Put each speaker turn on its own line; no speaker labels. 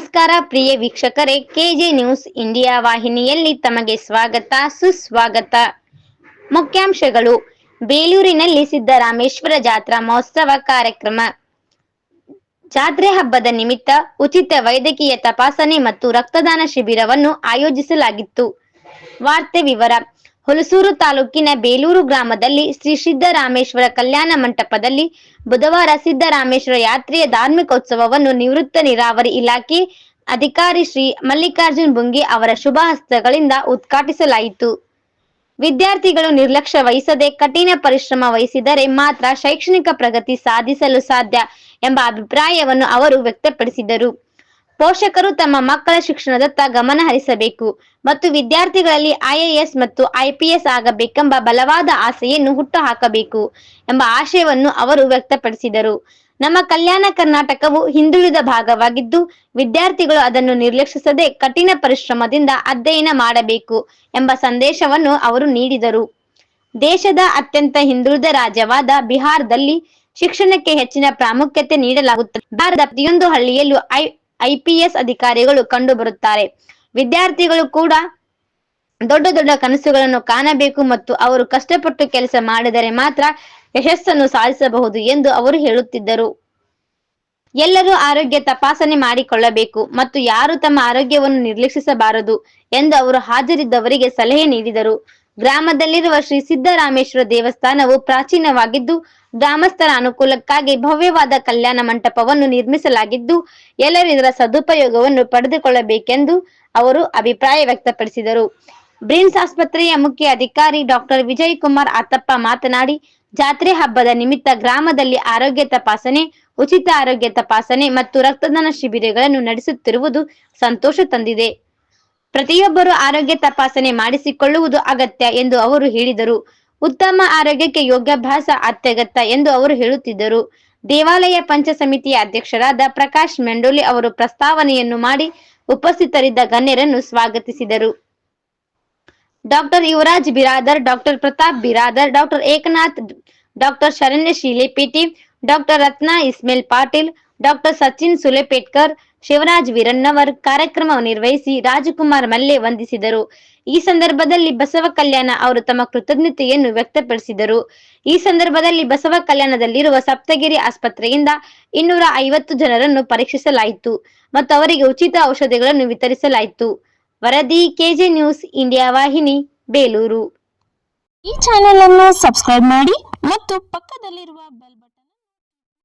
ನಮಸ್ಕಾರ ಪ್ರಿಯ ವೀಕ್ಷಕರೇ, K J news India ವಾಹಿನಿಯಲ್ಲಿ ತಮಗೆ ಸ್ವಾಗತ ಸುಸ್ವಾಗತ. ಮುಖ್ಯಾಂಶಗಳು. ಬೇಲೂರಿನಲ್ಲಿ ಸಿದ್ದರಾಮೇಶ್ವರ ಜಾತ್ರಾ ಮಹೋತ್ಸವ ಕಾರ್ಯಕ್ರಮ. ಜಾತ್ರೆ ಹಬ್ಬದ ನಿಮಿತ್ತ ಉಚಿತ ವೈದ್ಯಕೀಯ ತಪಾಸಣೆ ಮತ್ತು ರಕ್ತದಾನ ಶಿಬಿರವನ್ನು ಆಯೋಜಿಸಲಾಗಿತ್ತು. ವಾರ್ತೆ ವಿವರ. ಹುಲಸೂರು ತಾಲೂಕಿನ ಬೇಲೂರು ಗ್ರಾಮದಲ್ಲಿ ಶ್ರೀ ಸಿದ್ದರಾಮೇಶ್ವರ ಕಲ್ಯಾಣ ಮಂಟಪದಲ್ಲಿ ಬುಧವಾರ ಸಿದ್ದರಾಮೇಶ್ವರ ಯಾತ್ರೆಯ ಧಾರ್ಮಿಕೋತ್ಸವವನ್ನು ನಿವೃತ್ತ ನೀರಾವರಿ ಇಲಾಖೆ ಅಧಿಕಾರಿ ಶ್ರೀ ಮಲ್ಲಿಕಾರ್ಜುನ್ ಬುಂಗಿ ಅವರ ಶುಭ ಹಸ್ತಗಳಿಂದ ಉದ್ಘಾಟಿಸಲಾಯಿತು. ವಿದ್ಯಾರ್ಥಿಗಳು ನಿರ್ಲಕ್ಷ್ಯ ವಹಿಸದೆ ಕಠಿಣ ಪರಿಶ್ರಮ ವಹಿಸಿದರೆ ಮಾತ್ರ ಶೈಕ್ಷಣಿಕ ಪ್ರಗತಿ ಸಾಧಿಸಲು ಸಾಧ್ಯ ಎಂಬ ಅಭಿಪ್ರಾಯವನ್ನು ಅವರು ವ್ಯಕ್ತಪಡಿಸಿದರು. ಪೋಷಕರು ತಮ್ಮ ಮಕ್ಕಳ ಶಿಕ್ಷಣದತ್ತ ಗಮನ ಹರಿಸಬೇಕು ಮತ್ತು ವಿದ್ಯಾರ್ಥಿಗಳಲ್ಲಿ ಐಎಎಸ್ ಮತ್ತು ಐಪಿಎಸ್ ಆಗಬೇಕೆಂಬ ಬಲವಾದ ಆಸೆಯನ್ನು ಹುಟ್ಟುಹಾಕಬೇಕು ಎಂಬ ಆಶಯವನ್ನು ಅವರು ವ್ಯಕ್ತಪಡಿಸಿದರು. ನಮ್ಮ ಕಲ್ಯಾಣ ಕರ್ನಾಟಕವು ಹಿಂದುಳಿದ ಭಾಗವಾಗಿದ್ದು, ವಿದ್ಯಾರ್ಥಿಗಳು ಅದನ್ನು ನಿರ್ಲಕ್ಷಿಸದೆ ಕಠಿಣ ಪರಿಶ್ರಮದಿಂದ ಅಧ್ಯಯನ ಮಾಡಬೇಕು ಎಂಬ ಸಂದೇಶವನ್ನು ಅವರು ನೀಡಿದರು. ದೇಶದ ಅತ್ಯಂತ ಹಿಂದುಳಿದ ರಾಜ್ಯವಾದ ಬಿಹಾರದಲ್ಲಿ ಶಿಕ್ಷಣಕ್ಕೆ ಹೆಚ್ಚಿನ ಪ್ರಾಮುಖ್ಯತೆ ನೀಡಲಾಗುತ್ತದೆ. ಬಿಹಾರದ ಪ್ರತಿಯೊಂದು ಹಳ್ಳಿಯಲ್ಲೂ ಐಪಿಎಸ್ ಅಧಿಕಾರಿಗಳು ಕಂಡು ಬರುತ್ತಾರೆ. ವಿದ್ಯಾರ್ಥಿಗಳು ಕೂಡ ದೊಡ್ಡ ದೊಡ್ಡ ಕನಸುಗಳನ್ನು ಕಾಣಬೇಕು ಮತ್ತು ಅವರು ಕಷ್ಟಪಟ್ಟು ಕೆಲಸ ಮಾಡಿದರೆ ಮಾತ್ರ ಯಶಸ್ಸನ್ನು ಸಾಧಿಸಬಹುದು ಎಂದು ಅವರು ಹೇಳುತ್ತಿದ್ದರು. ಎಲ್ಲರೂ ಆರೋಗ್ಯ ತಪಾಸಣೆ ಮಾಡಿಕೊಳ್ಳಬೇಕು ಮತ್ತು ಯಾರು ತಮ್ಮ ಆರೋಗ್ಯವನ್ನು ನಿರ್ಲಕ್ಷಿಸಬಾರದು ಎಂದು ಅವರು ಹಾಜರಿದ್ದವರಿಗೆ ಸಲಹೆ ನೀಡಿದರು. ಗ್ರಾಮದಲ್ಲಿರುವ ಶ್ರೀ ಸಿದ್ದರಾಮೇಶ್ವರ ದೇವಸ್ಥಾನವು ಪ್ರಾಚೀನವಾಗಿದ್ದು, ಗ್ರಾಮಸ್ಥರ ಅನುಕೂಲಕ್ಕಾಗಿ ಭವ್ಯವಾದ ಕಲ್ಯಾಣ ಮಂಟಪವನ್ನು ನಿರ್ಮಿಸಲಾಗಿದ್ದು, ಎಲ್ಲರೂ ಇದರ ಸದುಪಯೋಗವನ್ನು ಪಡೆದುಕೊಳ್ಳಬೇಕೆಂದು ಅವರು ಅಭಿಪ್ರಾಯ ವ್ಯಕ್ತಪಡಿಸಿದರು. ಬ್ರಿಮ್ಸ್ ಆಸ್ಪತ್ರೆಯ ಮುಖ್ಯ ಅಧಿಕಾರಿ ಡಾಕ್ಟರ್ ವಿಜಯ್ ಕುಮಾರ್ ಆತಪ್ಪ ಮಾತನಾಡಿ, ಜಾತ್ರೆ ಹಬ್ಬದ ನಿಮಿತ್ತ ಗ್ರಾಮದಲ್ಲಿ ಆರೋಗ್ಯ ತಪಾಸಣೆ, ಉಚಿತ ಆರೋಗ್ಯ ತಪಾಸಣೆ ಮತ್ತು ರಕ್ತದಾನ ಶಿಬಿರಗಳನ್ನು ನಡೆಸುತ್ತಿರುವುದು ಸಂತೋಷ ತಂದಿದೆ. ಪ್ರತಿಯೊಬ್ಬರು ಆರೋಗ್ಯ ತಪಾಸಣೆ ಮಾಡಿಸಿಕೊಳ್ಳುವುದು ಅಗತ್ಯ ಎಂದು ಅವರು ಹೇಳಿದರು. ಉತ್ತಮ ಆರೋಗ್ಯಕ್ಕೆ ಯೋಗಾಭ್ಯಾಸ ಅತ್ಯಗತ್ಯ ಎಂದು ಅವರು ಹೇಳುತ್ತಿದ್ದರು. ದೇವಾಲಯ ಪಂಚ ಸಮಿತಿಯ ಅಧ್ಯಕ್ಷರಾದ ಪ್ರಕಾಶ್ ಮೆಂಡೋಲಿ ಅವರು ಪ್ರಸ್ತಾವನೆಯನ್ನು ಮಾಡಿ ಉಪಸ್ಥಿತರಿದ್ದ ಗಣ್ಯರನ್ನು ಸ್ವಾಗತಿಸಿದರು. Doctor Yuvaraj Biradar, doctor Pratap Biradar, doctor Eknath, doctor Sharanya Shilepete, doctor Ratna Ismail Patil, doctor Sachin Sulepetkar, Shivaraj Veerannavar ಕಾರ್ಯಕ್ರಮವನ್ನು ನಿರ್ವಹಿಸಿ ರಾಜಕುಮಾರ್ ಮಲ್ಲೆ ವಂದಿಸಿದರು. ಈ ಸಂದರ್ಭದಲ್ಲಿ ಬಸವ ಕಲ್ಯಾಣ ಅವರು ತಮ್ಮ ಕೃತಜ್ಞತೆಯನ್ನು ವ್ಯಕ್ತಪಡಿಸಿದರು. ಈ ಸಂದರ್ಭದಲ್ಲಿ ಬಸವ ಕಲ್ಯಾಣದಲ್ಲಿರುವ ಸಪ್ತಗಿರಿ ಆಸ್ಪತ್ರೆಯಿಂದ 250 ಜನರನ್ನು ಪರೀಕ್ಷಿಸಲಾಯಿತು ಮತ್ತು ಅವರಿಗೆ ಉಚಿತ ಔಷಧಿಗಳನ್ನು ವಿತರಿಸಲಾಯಿತು. ವರದಿ ಕೆಜೆ ನ್ಯೂಸ್ ಇಂಡಿಯಾ ವಾಹಿನಿ, ಬೇಲೂರು.
ಈ ಚಾನೆಲ್ ಅನ್ನು ಸಬ್ಸ್ಕ್ರೈಬ್ ಮಾಡಿ ಮತ್ತು ಪಕ್ಕದಲ್ಲಿರುವ ಬೆಲ್ ಬಟನ್